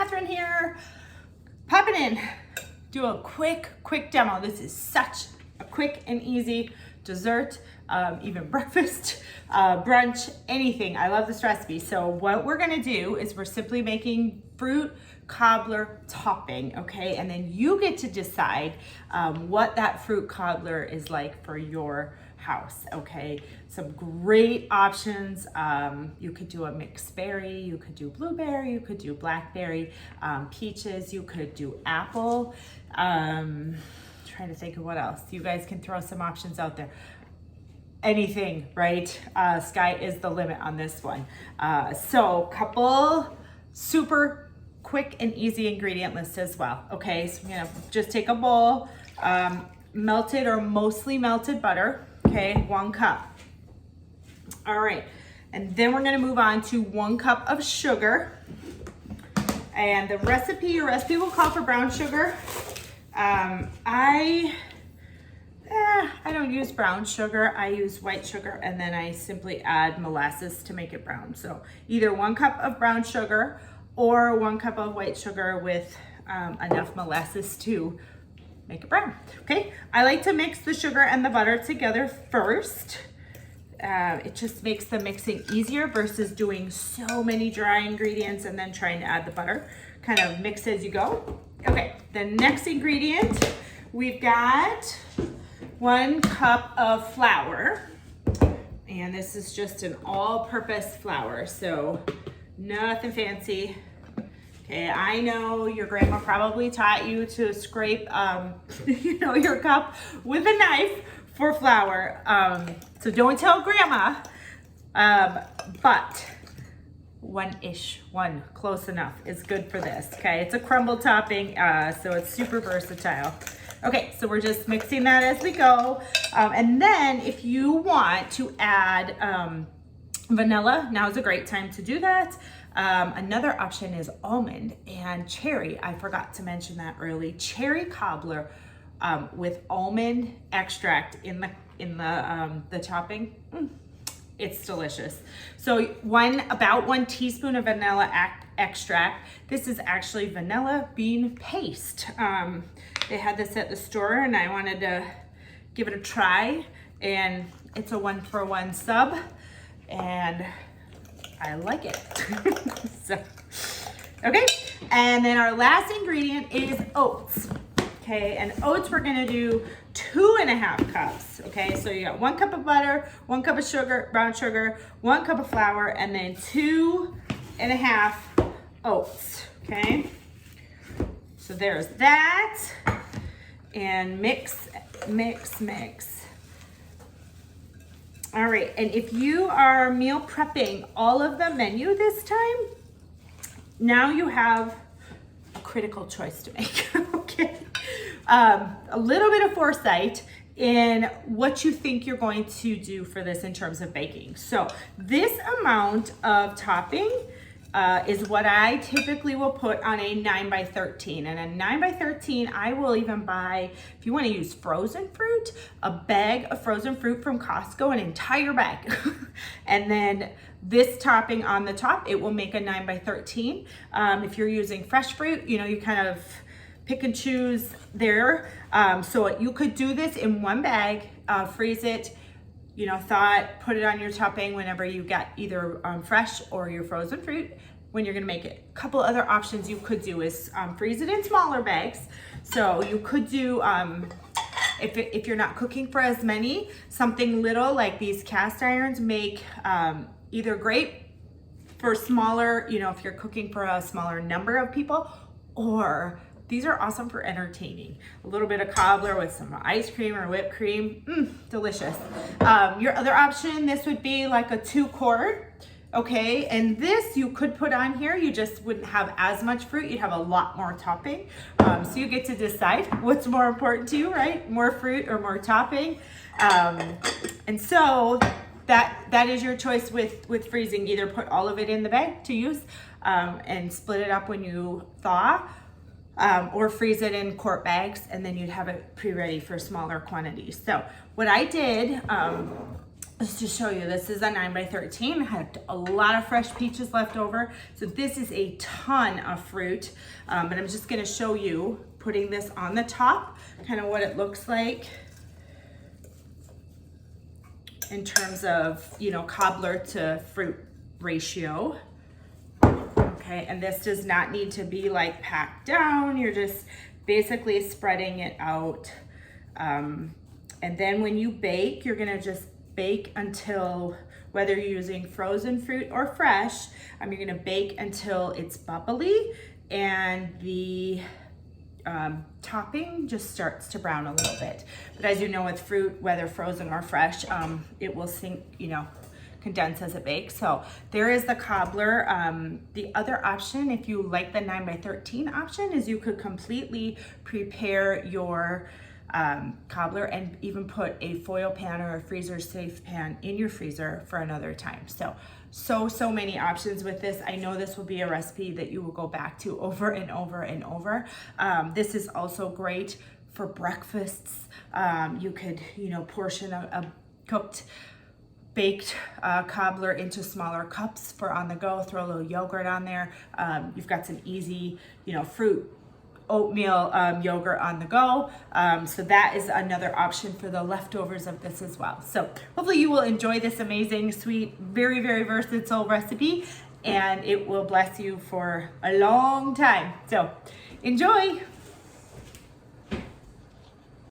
Catherine here. Popping in, do a quick demo. This is such a quick and easy dessert, even breakfast, brunch, anything. I love this recipe. So what we're gonna do is we're simply making fruit cobbler topping, okay? And then you get to decide what that fruit cobbler is like for your house, okay? Some great options. You could do a mixed berry, you could do blueberry, you could do blackberry, peaches, you could do apple. Trying to think of what else. You guys can throw some options out there. Anything, right? Sky is the limit on this one. So couple super quick and easy ingredient list as well. Okay, so I'm gonna just take a bowl, melted or mostly melted butter, okay, 1 cup. All right, and then we're gonna move on to 1 cup of sugar. And the recipe, your recipe will call for brown sugar. I don't use brown sugar, I use white sugar, and then I simply add molasses to make it brown. So either 1 cup of brown sugar or 1 cup of white sugar with enough molasses to make it brown, okay? I like to mix the sugar and the butter together first. It just makes the mixing easier versus doing so many dry ingredients and then trying to add the butter. Kind of mix as you go. Okay, the next ingredient, we've got 1 cup of flour. And this is just an all-purpose flour, so nothing fancy. Okay, I know your grandma probably taught you to scrape, your cup with a knife for flour. So don't tell grandma, but one, close enough is good for this, okay? It's a crumble topping, so it's super versatile. Okay, so we're just mixing that as we go. And then if you want to add vanilla, now's a great time to do that. Another option is almond and cherry. I forgot to mention that early. Cherry cobbler with almond extract in the topping. It's delicious. So about 1 teaspoon of vanilla extract. This is actually vanilla bean paste. They had this at the store and I wanted to give it a try, and it's a 1-for-1 sub and I like it. So, okay, and then our last ingredient is oats. Okay, and oats we're gonna do 2.5 cups. Okay, so you got 1 cup of butter, 1 cup of sugar, brown sugar, 1 cup of flour, and then 2.5 oats. Okay, so there's that, and mix. All right, and if you are meal prepping all of the menu this time, now you have a critical choice to make, okay? A little bit of foresight in what you think you're going to do for this in terms of baking. So this amount of topping is what I typically will put on a 9x13. And a 9x13, I will even buy, if you want to use frozen fruit, a bag of frozen fruit from Costco, an entire bag. And then this topping on the top, it will make a 9x13. If you're using fresh fruit, you kind of pick and choose there. So you could do this in 1 bag, freeze it, thaw it, put it on your topping whenever you get either fresh or your frozen fruit when you're gonna make it. A couple other options you could do is freeze it in smaller bags. So you could do, if you're not cooking for as many, something little like these cast irons make either great for smaller, if you're cooking for a smaller number of people, or these are awesome for entertaining. A little bit of cobbler with some ice cream or whipped cream, delicious. Your other option, this would be like a 2-quart, okay? And this you could put on here, you just wouldn't have as much fruit, you'd have a lot more topping. So you get to decide what's more important to you, right? More fruit or more topping. And so that is your choice with freezing. Either put all of it in the bag to use and split it up when you thaw, or freeze it in quart bags, and then you'd have it pre-ready for smaller quantities. So what I did just to show you, this is a 9x13. I had a lot of fresh peaches left over. So this is a ton of fruit, but I'm just gonna show you putting this on the top, kind of what it looks like in terms of, you know, cobbler to fruit ratio. Okay, and this does not need to be like packed down. You're just basically spreading it out. And then when you bake, you're gonna just bake until, whether you're using frozen fruit or fresh, you're gonna bake until it's bubbly and the topping just starts to brown a little bit. But as you know, with fruit, whether frozen or fresh, it will sink, you know, condense as it bakes. So there is the cobbler. The other option, if you like the 9x13 option, is you could completely prepare your cobbler and even put a foil pan or a freezer safe pan in your freezer for another time. So many options with this. I know this will be a recipe that you will go back to over and over and over. This is also great for breakfasts. You could, you know, portion a cooked baked cobbler into smaller cups for on the go, throw a little yogurt on there. You've got some easy, you know, fruit, oatmeal yogurt on the go. So that is another option for the leftovers of this as well. So hopefully you will enjoy this amazing, sweet, very, very versatile recipe, and it will bless you for a long time. So enjoy.